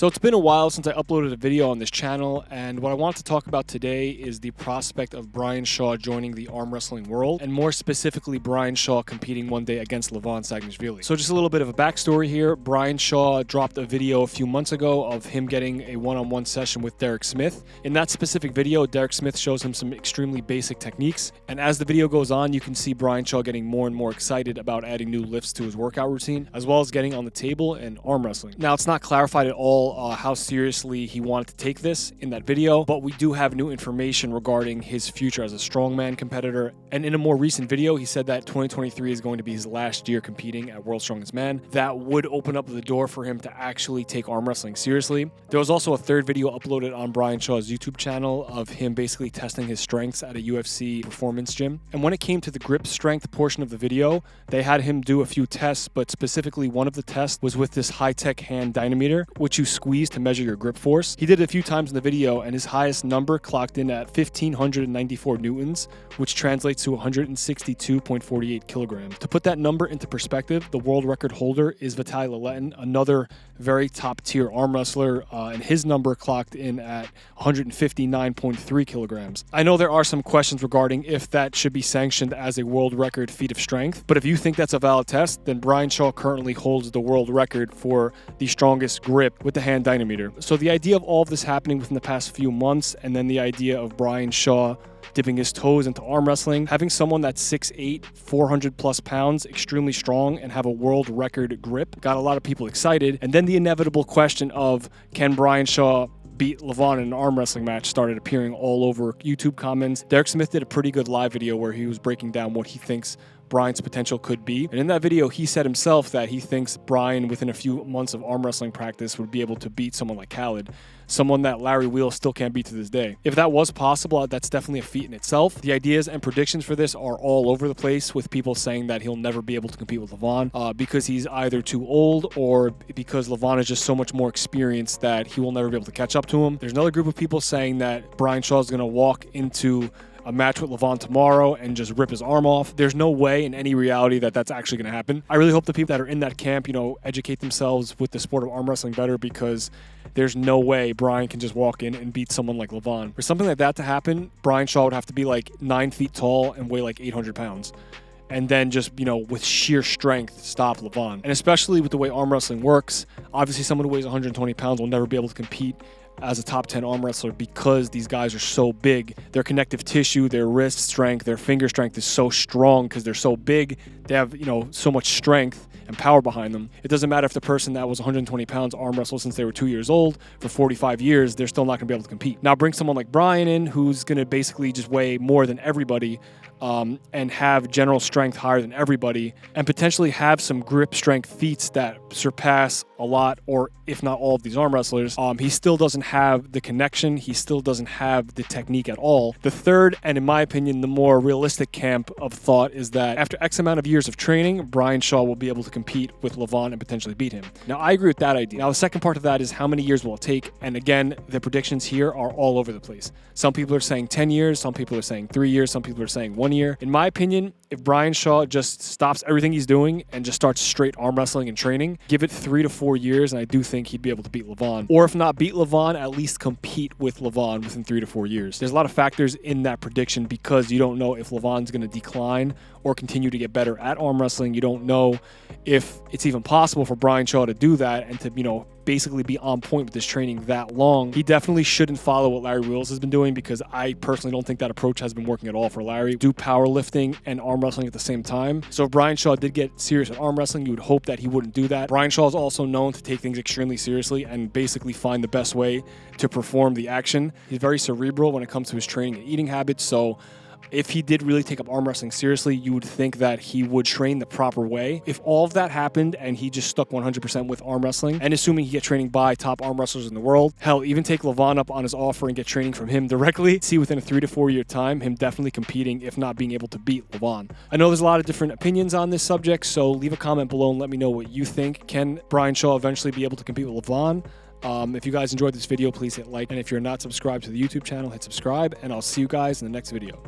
So it's been a while since I uploaded a video on this channel, and what I want to talk about today is the prospect of Brian Shaw joining the arm wrestling world, and more specifically Brian Shaw competing one day against LEVAN Sagnashvili. So just a little bit of a backstory here. Brian Shaw dropped a video a few months ago of him getting a one-on-one session with Derek Smith. In that specific video, Derek Smith shows him some extremely basic techniques, and as the video goes on, you can see Brian Shaw getting more and more excited about adding new lifts to his workout routine, as well as getting on the table and arm wrestling. Now, it's not clarified at all how seriously he wanted to take this in that video, but we do have new information regarding his future as a strongman competitor. And in a more recent video, he said that 2023 is going to be his last year competing at World's Strongest Man. That would open up the door for him to actually take arm wrestling seriously. There was also a third video uploaded on Brian Shaw's YouTube channel of him basically testing his strengths at a UFC performance gym. And when it came to the grip strength portion of the video, they had him do a few tests, but specifically one of the tests was with this high-tech hand dynameter, which you squeeze to measure your grip force. He did it a few times in the video, and his highest number clocked in at 1,594 newtons, which translates to 162.48 kilograms. To put that number into perspective, the world record holder is Vitaly Levan, another very top-tier arm wrestler, and his number clocked in at 159.3 kilograms. I know there are some questions regarding if that should be sanctioned as a world record feat of strength, but if you think that's a valid test, then Brian Shaw currently holds the world record for the strongest grip with the hand dynameter. So the idea of all of this happening within the past few months, and then the idea of Brian Shaw dipping his toes into arm wrestling, having someone that's 6'8", 400 plus pounds, extremely strong, and have a world record grip, got a lot of people excited. And then the inevitable question of, can Brian Shaw beat LEVAN in an arm wrestling match, started appearing all over YouTube comments. Derek Smith did a pretty good live video where he was breaking down what he thinks Brian's potential could be. And in that video, he said himself that he thinks Brian, within a few months of arm wrestling practice, would be able to beat someone like Khaled, someone that Larry Wheels still can't beat to this day. If that was possible, that's definitely a feat in itself. The ideas and predictions for this are all over the place, with people saying that he'll never be able to compete with LEVAN because he's either too old or because LEVAN is just so much more experienced that he will never be able to catch up to him. There's another group of people saying that Brian Shaw is going to walk into a match with LEVAN tomorrow and just rip his arm off. There's no way in any reality that that's actually going to happen. I really hope the people that are in that camp, educate themselves with the sport of arm wrestling better, because there's no way Brian can just walk in and beat someone like LEVAN. For something like that to happen, Brian Shaw would have to be like 9 feet tall and weigh like 800 pounds. And then just, with sheer strength, stop LEVAN. And especially with the way arm wrestling works, obviously someone who weighs 120 pounds will never be able to compete as a top 10 arm wrestler because these guys are so big. Their connective tissue, their wrist strength, their finger strength is so strong because they're so big. They have, so much strength and power behind them. It doesn't matter if the person that was 120 pounds arm wrestled since they were 2 years old for 45 years, they're still not going to be able to compete. Now bring someone like Brian in, who's going to basically just weigh more than everybody, and have general strength higher than everybody, and potentially have some grip strength feats that surpass a lot, or if not all, of these arm wrestlers. He still doesn't have the connection. He still doesn't have the technique at all. The third, and in my opinion, the more realistic camp of thought, is that after X amount of years of training, Brian Shaw will be able to compete with LEVAN and potentially beat him. Now, I agree with that idea. Now, the second part of that is how many years will it take? And again, the predictions here are all over the place. Some people are saying 10 years, some people are saying 3 years, some people are saying 1 year. In my opinion, if Brian Shaw just stops everything he's doing and just starts straight arm wrestling and training, give it 3 to 4 years, and I do think he'd be able to beat LEVAN. Or if not beat LEVAN, at least compete with LEVAN within 3 to 4 years. There's a lot of factors in that prediction because you don't know if LEVAN's going to decline or continue to get better at arm wrestling. You don't know if it's even possible for Brian Shaw to do that and to, basically be on point with this training that long. He definitely shouldn't follow what Larry Wheels has been doing, because I personally don't think that approach has been working at all for Larry. Do powerlifting and arm wrestling at the same time. So if Brian Shaw did get serious at arm wrestling, you would hope that he wouldn't do that. Brian Shaw is also known to take things extremely seriously and basically find the best way to perform the action. He's very cerebral when it comes to his training and eating habits, so if he did really take up arm wrestling seriously, you would think that he would train the proper way. If all of that happened and he just stuck 100% with arm wrestling, and assuming he get training by top arm wrestlers in the world, hell, even take LEVAN up on his offer and get training from him directly, see within a 3 to 4 year time him definitely competing, if not being able to beat LEVAN. I know there's a lot of different opinions on this subject, so leave a comment below and let me know what you think. Can Brian Shaw eventually be able to compete with LEVAN? If you guys enjoyed this video, please hit like, and if you're not subscribed to the YouTube channel, hit subscribe, and I'll see you guys in the next video.